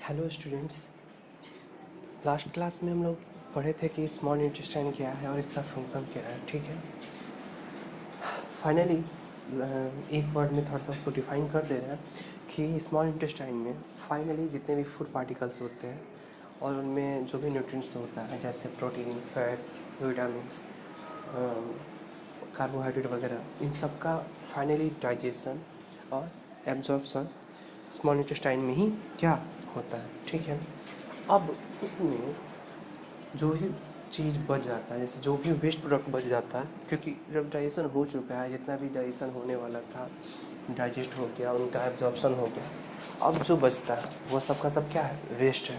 Hello students. Last class में हम लोग पढ़े थे कि स्मॉल इंटेस्टाइन क्या है और इसका फंक्शन क्या है। ठीक है, फाइनली एक वर्ड में थोड़ा सा उसको डिफाइन कर दे रहे हैं कि स्मॉल इंटेस्टाइन में फाइनली जितने भी फूड पार्टिकल्स होते हैं और उनमें जो भी न्यूट्रिएंट्स होता है जैसे प्रोटीन, फैट, विटामिन्स, कार्बोहाइड्रेट वगैरह, इन सब का फाइनली डाइजेशन और एब्जॉर्प्शन स्मॉल इंटेस्टाइन में ही क्या होता है। ठीक है, अब उसमें जो भी चीज़ बच जाता है, जैसे जो भी वेस्ट प्रोडक्ट बच जाता है, क्योंकि जब डाइजेशन हो चुका है, जितना भी डाइजेशन होने वाला था डाइजेस्ट हो गया, उनका एब्जॉर्प्शन हो गया, अब जो बचता है वो सब का सब क्या है, वेस्ट है।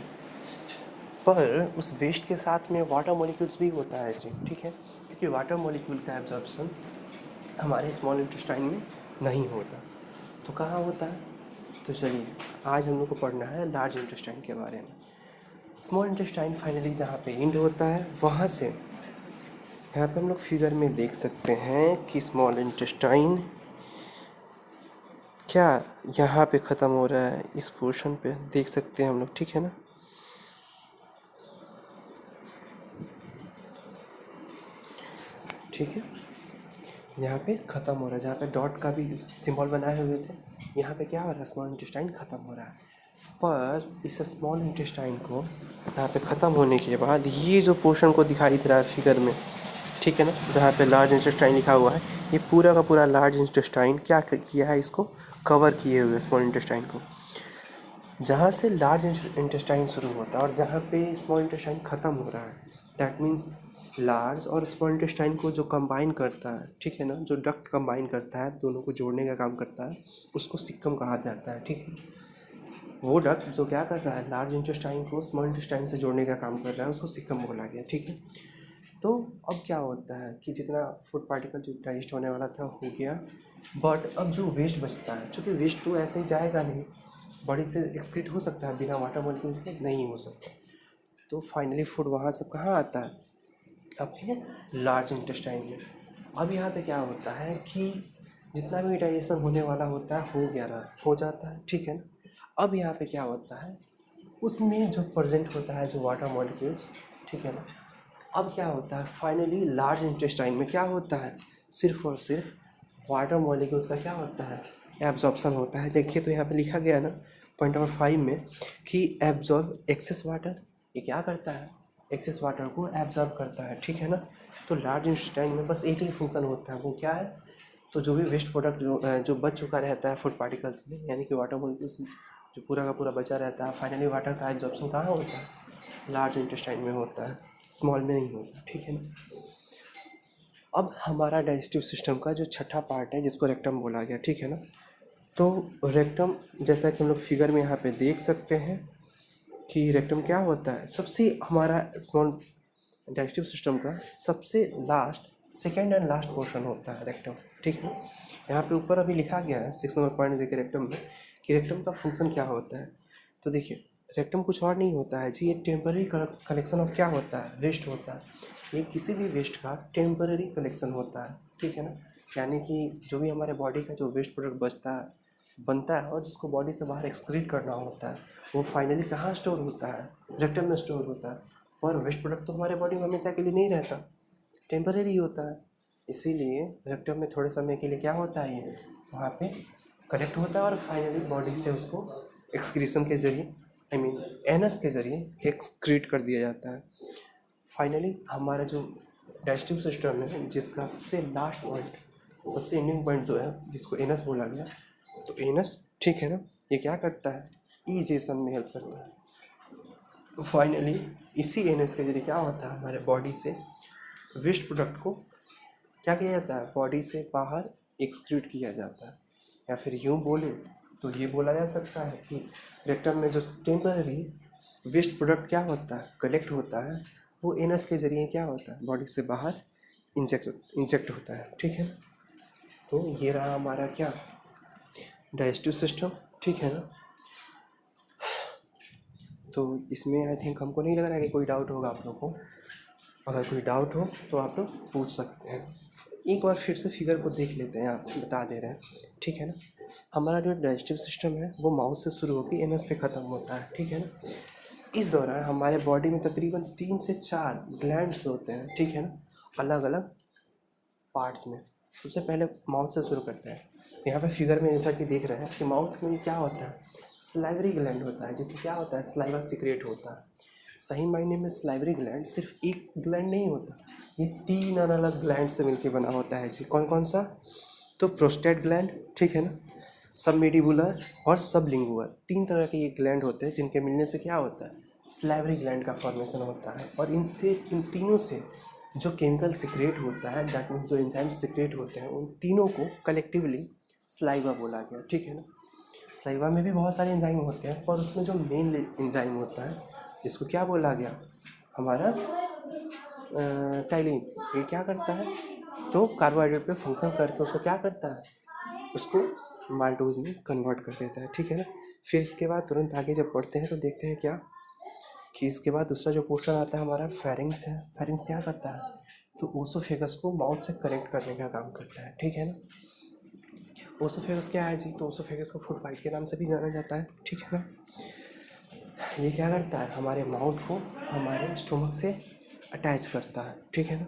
पर उस वेस्ट के साथ में वाटर मॉलिक्यूल्स भी होता है जी। ठीक है, क्योंकि वाटर मॉलिक्यूल का एब्जॉर्प्शन हमारे स्मॉल इंटेस्टाइन में नहीं होता, तो कहाँ होता है। तो चलिए आज हम लोग को पढ़ना है लार्ज इंटेस्टाइन के बारे में। स्मॉल इंटेस्टाइन फाइनली जहाँ पे एंड होता है वहाँ से यहाँ पे हम लोग फिगर में देख सकते हैं कि स्मॉल इंटेस्टाइन क्या यहाँ पे ख़त्म हो रहा है, इस पोर्शन पे देख सकते हैं हम लोग। ठीक है ना, ठीक है, यहाँ पे ख़त्म हो रहा है, जहाँ पे डॉट का भी सिंबल बनाए हुए थे, यहाँ पे क्या हो रहा है, स्मॉल इंटेस्टाइन ख़त्म हो रहा है। पर इस स्मॉल इंटेस्टाइन को यहाँ पे ख़त्म होने के बाद ये जो पोर्शन को दिखाई दे रहा है फिगर में, ठीक है ना, जहाँ पे लार्ज इंटेस्टाइन लिखा हुआ है, ये पूरा का पूरा लार्ज इंटेस्टाइन क्या किया है, इसको कवर किए हुए स्मॉल इंटेस्टाइन को। जहाँ से लार्ज इंटेस्टाइन शुरू होता है और जहाँ पे स्मॉल इंटेस्टाइन ख़त्म हो रहा है, दैट मीन्स लार्ज और स्मॉल इंटेस्टाइन को जो कंबाइन करता है, ठीक है ना, जो डक्ट कंबाइन करता है, दोनों को जोड़ने का काम करता है, उसको सिक्कम कहा जाता है। ठीक है, वो डक्ट जो क्या कर रहा है, लार्ज इंटेस्टाइन को स्मॉल इंटेस्टाइन से जोड़ने का काम कर रहा है, उसको सिक्कम बोला गया। ठीक है, तो अब क्या होता है कि जितना फूड पार्टिकल जो डाइजेस्ट होने वाला था हो गया, बट अब जो वेस्ट बचता है, चूँकि वेस्ट तो ऐसे ही जाएगा नहीं, बॉडी से एक्सक्रीट हो सकता है, बिना वाटर मॉलिक्यूल के नहीं हो सकता, तो फाइनली फूड वहाँ सब कहाँ आता है, आपके लार्ज इंटेस्टाइन में। अब यहाँ पे क्या होता है कि जितना भी डाइजेशन होने वाला होता है हो गया रहा, हो जाता है। ठीक है ना, अब यहाँ पे क्या होता है, उसमें जो प्रेजेंट होता है जो वाटर मॉलिक्यूल्स, ठीक है ना, अब क्या होता है फाइनली लार्ज इंटेस्टाइन में क्या होता है, सिर्फ और सिर्फ वाटर मॉलिक्यूल्स का क्या होता है, एब्जॉर्प्शन होता है। देखिए तो यहाँ पे लिखा गया है ना पॉइंट नंबर 5 में कि एब्जॉर्ब एक्सेस वाटर, ये क्या करता है, एक्सेस वाटर को एब्जॉर्ब करता है। ठीक है ना, तो लार्ज इंटेस्टाइन में बस एक ही फंक्शन होता है, वो क्या है, तो जो भी वेस्ट प्रोडक्ट जो बच चुका रहता है फूड पार्टिकल्स में, यानी कि वाटर मॉलिक्यूल्स जो पूरा का पूरा बचा रहता है, फाइनली वाटर का एब्जॉर्प्शन कहाँ होता है, लार्ज इंटेस्टाइन में होता है, स्मॉल में नहीं होता। ठीक है ना, अब हमारा डाइजेस्टिव सिस्टम का जो छठा पार्ट है जिसको रेक्टम बोला गया। ठीक है ना, तो रेक्टम जैसा कि हम लोग फिगर में यहाँ पे देख सकते हैं कि रेक्टम क्या होता है, सबसे हमारा स्मॉल डाइजेस्टिव सिस्टम का सबसे last, second and last portion होता है रेक्टम। ठीक है, यहाँ पे ऊपर अभी लिखा गया है 6 नंबर पॉइंट देखिए रेक्टम में कि रेक्टम का फंक्शन क्या होता है। तो देखिए रेक्टम कुछ और नहीं होता है जी, ये टेम्पररी कलेक्शन ऑफ क्या होता है, वेस्ट होता है। ये किसी भी वेस्ट का टेम्पररी कलेक्शन होता है। ठीक है ना, यानी कि जो भी हमारे बॉडी का जो वेस्ट प्रोडक्ट बचता है, बनता है और जिसको बॉडी से बाहर एक्सक्रीट करना होता है, वो फाइनली कहाँ स्टोर होता है, रेक्टम में स्टोर होता है। पर वेस्ट प्रोडक्ट तो हमारे बॉडी में हमेशा के लिए नहीं रहता, टेम्परेरी होता है, इसीलिए रेक्टम में थोड़े समय के लिए क्या होता है, ये वहाँ पे कलेक्ट होता है और फाइनली बॉडी से उसको एक्सक्रीशन के जरिए, आई मीन एनस के जरिए एक्सक्रीट कर दिया जाता है। फाइनली हमारा जो डाइजेस्टिव सिस्टम है जिसका सबसे लास्ट पॉइंट, सबसे एंडिंग पॉइंट जो है जिसको एनस बोला गया, तो एनस, ठीक है ना, ये क्या करता है, ईजेशन में हेल्प करता है। तो फाइनली इसी एनएस के जरिए क्या होता है, हमारे बॉडी से वेस्ट प्रोडक्ट को क्या किया जाता है, बॉडी से बाहर एक्सक्रीट किया जाता है। या फिर यूँ बोले तो ये बोला जा सकता है कि रेक्टम में जो टेम्पररी वेस्ट प्रोडक्ट क्या होता है, कलेक्ट होता है, वो एनस के जरिए क्या होता है, बॉडी से बाहर इंजेक्ट होता है। ठीक है, तो ये रहा हमारा क्या, डाइजेस्टिव सिस्टम। ठीक है ना, तो इसमें आई थिंक हमको नहीं लग रहा है कि कोई डाउट होगा आप लोग को। अगर कोई डाउट हो तो आप लोग पूछ सकते हैं। एक बार फिर से फिगर को देख लेते हैं, यहाँ बता दे रहे हैं, ठीक है ना। हमारा जो डाइजेस्टिव सिस्टम है वो माउथ से शुरू होकर एनस पे ख़त्म होता है, ठीक है ना। इस दौरान हमारे बॉडी में तकरीबन 3 से 4 ग्लैंड्स होते हैं, ठीक है ना, अलग अलग पार्ट्स में। सबसे पहले माउथ से शुरू करते हैं। यहाँ पे फिगर में जैसा कि देख रहे हैं कि माउथ में क्या होता है, सलाइवरी ग्लैंड होता है, जिससे क्या होता है, सलाइवा सीक्रेट होता है। सही मायने में सलाइवरी ग्लैंड सिर्फ एक ग्लैंड नहीं होता, ये 3 अलग अलग ग्लैंड से मिलकर बना होता है जी। कौन कौन सा, तो प्रोस्टेट ग्लैंड, ठीक है ना, सबमेडिबुलर और सबलिंगुअल, 3 तरह के ये ग्लैंड होते हैं जिनके मिलने से क्या होता है, सलाइवरी ग्लैंड का फॉर्मेशन होता है। और इनसे, इन तीनों से जो केमिकल सिक्रेट होता है, दैट मीन्स जो एंजाइम्स सिक्रेट होते हैं, उन तीनों को कलेक्टिवली सलाइवा बोला गया, ठीक है ना। सलाइवा में भी बहुत सारे एंजाइम होते हैं, पर उसमें जो मेन एंजाइम होता है जिसको क्या बोला गया, हमारा टाइलिन, ये क्या करता है, तो कार्बोहाइड्रेट पे फंक्शन करके उसको क्या करता है, उसको माल्टोज में कन्वर्ट कर देता है, ठीक है ना। फिर इसके बाद तुरंत आगे जब बढ़ते हैं तो देखते हैं क्या, कि इसके बाद दूसरा जो पोर्शन आता है हमारा फेरिंग्स है। फेरिंग्स क्या करता है, तो ओसोफेगस को माउथ से कनेक्ट करने का काम करता है, ठीक है ना। ओसोफेगस क्या है जी, तो ओसोफेगस को फूड पाइप के नाम से भी जाना जाता है, ठीक है ना। ये क्या करता है, हमारे माउथ को हमारे स्टोमक से अटैच करता है, ठीक है ना।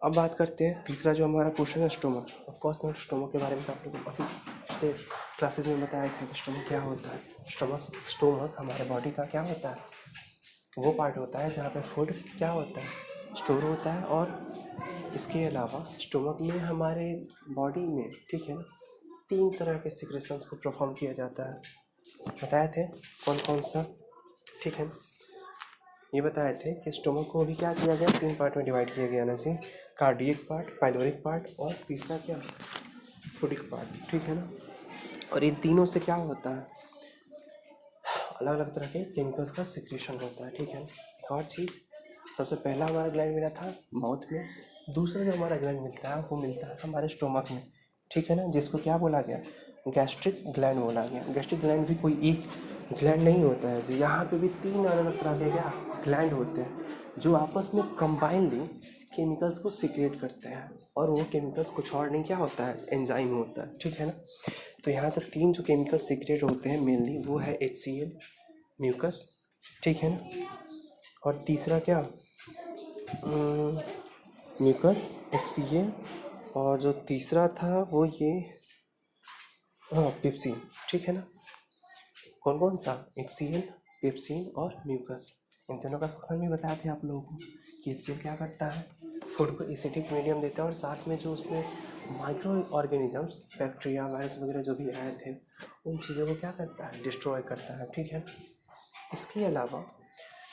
अब बात करते हैं तीसरा जो हमारा पोर्शन है, स्टोमक। ऑफ कोर्स मैं स्टोमक के बारे में तो आप लोगों को काफ़ी पिछले क्लासेज में बताया था कि स्टोमक क्या होता है। स्टोमक हमारे बॉडी का क्या होता है, वो पार्ट होता है जहाँ पे फूड क्या होता है, स्टोर होता है। और इसके अलावा स्टोमक में हमारे बॉडी में, ठीक है ना, 3 तरह के सिक्रेशंस को परफॉर्म किया जाता है, बताए थे कौन कौन सा, ठीक है। ये बताए थे कि स्टोमक को भी क्या किया गया, 3 पार्ट में डिवाइड किया गया ना जी, कार्डियक पार्ट, पाइलोरिक पार्ट और तीसरा क्या, फूडिक पार्ट, ठीक है ना। और इन तीनों से क्या होता है, अलग अलग तरह के केमिकल्स का सिक्रेशन होता है, ठीक है। एक और चीज़, सबसे पहला हमारा ग्लैंड मिला था माउथ में, दूसरा जो हमारा ग्लैंड मिलता है वो मिलता है हमारे स्टोमक में, ठीक है ना, जिसको क्या बोला गया, गैस्ट्रिक ग्लैंड बोला गया। गैस्ट्रिक ग्लैंड भी कोई एक ग्लैंड नहीं होता है जी, यहाँ पे भी 3 अलग अलग तरह के क्या ग्लैंड होते हैं जो आपस में कंबाइनली केमिकल्स को सीक्रेट करते हैं। और वो केमिकल्स कुछ और नहीं क्या होता है, एंजाइम होता है, ठीक है ना। तो यहाँ से 3 जो केमिकल सीक्रेट होते हैं मेनली, वो है HCl, म्यूकस, ठीक है ना। और तीसरा क्या, म्यूकस, HCl, और जो तीसरा था वो ये, हाँ, पेप्सिन, ठीक है ना। कौन कौन सा, HCl, पेप्सिन और म्यूकस। इन तीनों का फंक्शन भी बताए थे आप लोगों को कि HCl क्या करता है, फूड को एसिडिक मीडियम देता है, और साथ में जो उसमें माइक्रो ऑर्गेनिजम्स, बैक्टीरिया, वायरस वगैरह जो भी आए थे, उन चीज़ों को क्या करता है, डिस्ट्रॉय करता है, ठीक है। इसके अलावा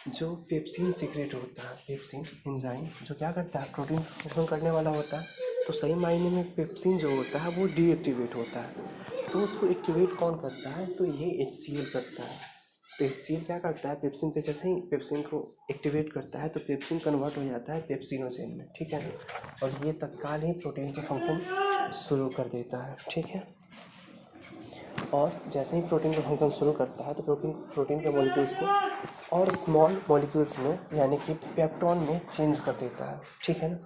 जो पेप्सिन सीक्रेट होता है, पेप्सिन एंजाइम जो क्या करता है, प्रोटीन फंक्शन करने वाला होता है, तो सही मायने में पेप्सिन जो होता है वो डीएक्टिवेट होता है। तो उसको एक्टिवेट कौन करता है, तो ये HCl करता है। तो HCl क्या करता है, पेप्सिन पे जैसे ही पेप्सिन को एक्टिवेट करता है तो पेप्सिन कन्वर्ट हो जाता है पेप्सिनोजेन में, ठीक है ना। और ये तत्काल ही प्रोटीन का फंक्शन शुरू कर देता है, ठीक है। और जैसे ही प्रोटीन का फंक्शन शुरू करता है तो प्रोटीन के मॉलिक्यूल्स को और स्मॉल मॉलिक्यूल्स में, यानी कि पेप्टोन में चेंज कर देता है, ठीक है ना।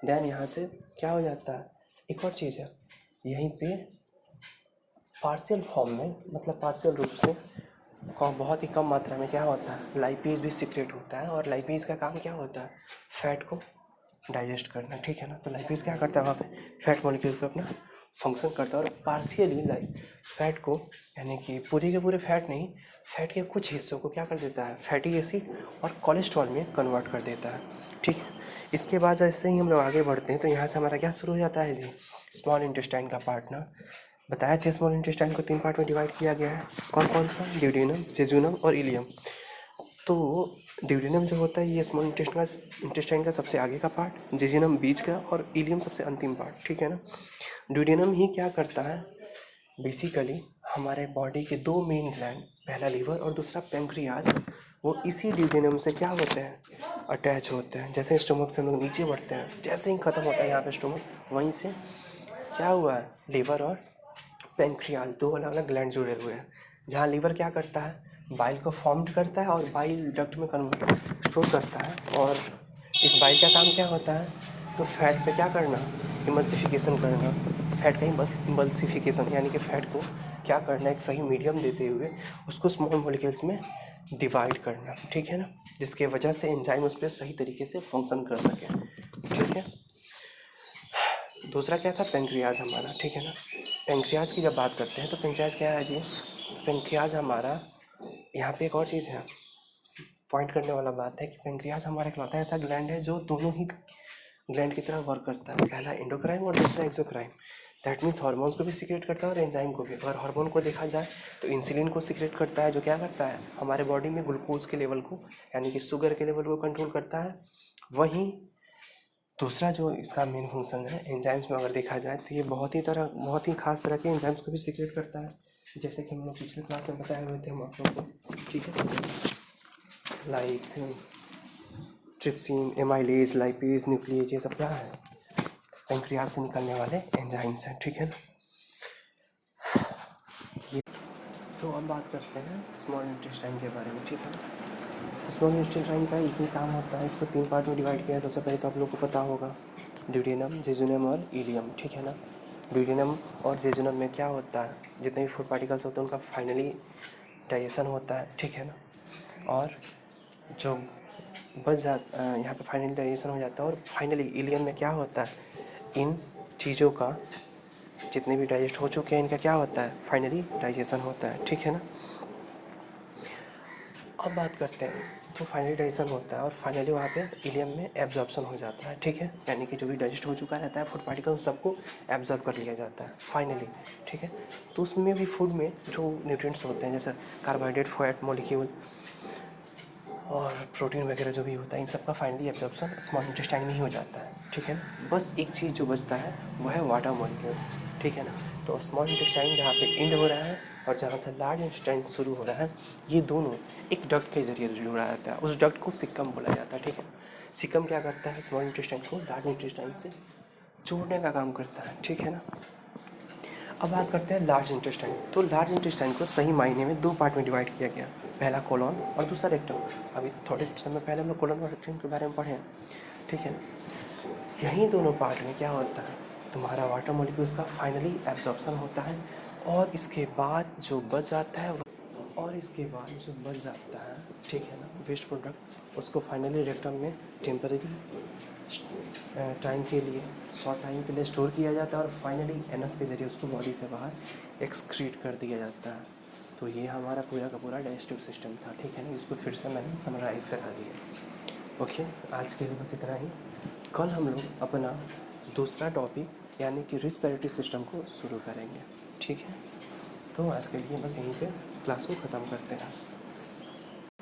देन यहाँ से क्या हो जाता है, एक और चीज़ है, यहीं पे पार्शियल फॉर्म में, मतलब पार्शियल रूप से बहुत ही कम मात्रा में क्या होता है, लाइपेज भी सीक्रेट होता है। और लाइपेज का काम क्या होता है, फैट को डाइजेस्ट करना, ठीक है ना। तो लाइपेज क्या करता है, वहाँ पे फैट मॉलिक्यूल पे अपना फंक्शन करता है, और पार्शियली फैट को, यानी कि पूरे के पूरे फैट नहीं, फैट के कुछ हिस्सों को क्या कर देता है, फैटी एसिड और कोलेस्ट्रॉल में कन्वर्ट कर देता है, ठीक है। इसके बाद जैसे ही हम लोग आगे बढ़ते हैं तो यहाँ से हमारा क्या शुरू हो जाता है जी, स्मॉल इंटेस्टाइन का पार्ट ना। बताया थे स्मॉल इंटेस्टाइन को 3 पार्ट में डिवाइड किया गया है, कौन कौन सा, ड्यूडेनम, जेजुनम और इलियम। तो ड्यूडेनम जो होता है ये स्मॉल इंटेस्टाइन का सबसे आगे का पार्ट, जेजुनम बीच का, और इलियम सबसे अंतिम पार्ट, ठीक है ना। ड्यूडेनम ही क्या करता है, बेसिकली हमारे बॉडी के 2 मेन ग्लैंड, पहला लीवर और दूसरा पेंक्रियाज, वो इसी ड्यूडेनम से क्या होते हैं, अटैच होते हैं। जैसे स्टोमक से हम लोग नीचे बढ़ते हैं, जैसे ही ख़त्म होता है यहाँ पे स्टोमक, वहीं से क्या हुआ है, लीवर और पेंक्रियाज 2 अलग अलग ग्लैंड जुड़े हुए हैं। जहाँ लीवर क्या करता है, बाइल को फॉर्म करता है और बाइल डक्ट में कन्वर्ट स्टोर करता है। और इस बाइल का काम क्या होता है, तो फैट पे क्या करना, इमल्सिफिकेशन करना, फैट का इमल्सिफिकेशन यानी कि फैट को क्या करना, एक सही मीडियम देते हुए उसको स्मॉल मॉलिक्यूल्स में डिवाइड करना, ठीक है ना, जिसके वजह से एंजाइम उस पर सही तरीके से फंक्शन कर सके, ठीक है। दूसरा क्या था, पेंक्रियाज हमारा, ठीक है ना। पेंक्रियाज की जब बात करते हैं तो पेंक्रियाज क्या है जी, पेंक्रियाज हमारा, यहाँ पे एक और चीज़ है पॉइंट करने वाला बात है कि पेंक्रियाज हमारा इकलौता ऐसा ग्लैंड है जो दोनों ही ग्लैंड की तरह वर्क करता है, पहला एंडोक्राइन और दूसरा एक्सोक्राइन। दैट मीन्स हार्मोन्स को भी सीक्रेट करता है और एंजाइम को भी। अगर हार्मोन को देखा जाए तो इंसुलिन को सीक्रेट करता है, जो क्या करता है हमारे बॉडी में ग्लूकोज के लेवल को यानी कि शुगर के लेवल को कंट्रोल करता है। वहीं दूसरा जो इसका मेन फंक्शन है एंजाइम्स में अगर देखा जाए तो ये बहुत ही खास तरह के एंजाइम्स को भी सीक्रेट करता है, जैसे कि हम लोग पिछले क्लास में बताए हुए थे हम आप लोग को, ठीक है, like trypsin, amylase, lipase, nuclease, ये सब क्या है, पेंक्रियाज से निकलने वाले एंजाइम्स हैं, ठीक है ना। तो अब बात करते हैं स्मॉल इंटेस्टाइन के बारे में, ठीक है। तो स्मॉल इंटेस्टाइन का एक ही काम होता है, इसको 3 पार्ट में डिवाइड किया है। सबसे पहले तो आप लोग को पता होगा ड्यूडेनम, जेजुनम और इलियम, ठीक है ना। ड्यूडेनम और जेजुनम में क्या होता है, जितने भी फूड पार्टिकल्स होते हैं उनका फाइनली डाइजेशन होता है, ठीक है ना। और जो बच जाता यहाँ पे फाइनली डाइजेशन हो जाता है। और फाइनली इलियम में क्या होता है, इन चीज़ों का जितने भी डाइजेस्ट हो चुके हैं इनका क्या होता है, फाइनली डाइजेशन होता है, ठीक है ना। अब बात करते हैं, तो फाइनली डाइजेशन होता है और फाइनली वहाँ पे इलियम में एब्जॉर्प्शन हो जाता है, ठीक है, यानी कि जो भी डाइजेस्ट हो चुका रहता है फूड पार्टिकल सबको एब्जॉर्ब कर लिया जाता है फाइनली, ठीक है। तो उसमें भी फूड में जो न्यूट्रिएंट्स होते हैं जैसे कार्बोहाइड्रेट, फैट मॉलिक्यूल और प्रोटीन वगैरह जो भी होता है, इन सब का फाइनली एब्जॉर्प्शन स्मॉल इंटेस्टाइन में ही हो जाता है, ठीक है ना। बस एक चीज़ जो बचता है वो है वाटर मॉलिक्यूल्स, ठीक है ना। तो स्मॉल इंटेस्टाइन जहाँ पे एंड हो रहा है और जहाँ से लार्ज इंटेस्टाइन शुरू हो रहा है, ये दोनों एक डक्ट के जरिए जुड़ा रहता है। उस डक्ट को सिक्कम बोला जाता है, ठीक है। सिक्कम क्या करता है, स्मॉल इंटेस्टाइन को लार्ज इंटेस्टाइन से जोड़ने का काम करता है, ठीक है ना। अब बात करते हैं लार्ज इंटेस्टाइन। तो लार्ज इंटेस्टाइन को सही मायने में 2 पार्ट में डिवाइड किया गया, पहला कोलॉन और दूसरा रेक्टम। अभी थोड़े समय पहले हम लोग कोलॉन और रेक्टम के बारे में पढ़े हैं, ठीक है। यहीं दोनों पार्ट में क्या होता है, तुम्हारा वाटर मॉलिक्यूल्स का फाइनली एब्जॉर्प्शन होता है और इसके बाद जो बच जाता है ठीक है ना, वेस्ट प्रोडक्ट, उसको फाइनली रेक्टम में टेम्परेरी टाइम के लिए, शॉर्ट टाइम के लिए स्टोर किया जाता है और फाइनली एनस के जरिए उसको बॉडी से बाहर एक्सक्रीट कर दिया जाता है। तो ये हमारा पूरा का पूरा डाइजेस्टिव सिस्टम था, ठीक है ना, जिसको फिर से मैंने समराइज करा दिया। ओके, आज के लिए बस इतना ही। कल हम लोग अपना दूसरा टॉपिक यानी कि रिस्पिरेटरी सिस्टम को शुरू करेंगे, ठीक है। तो आज के लिए बस यहीं पे क्लास को ख़त्म करते हैं।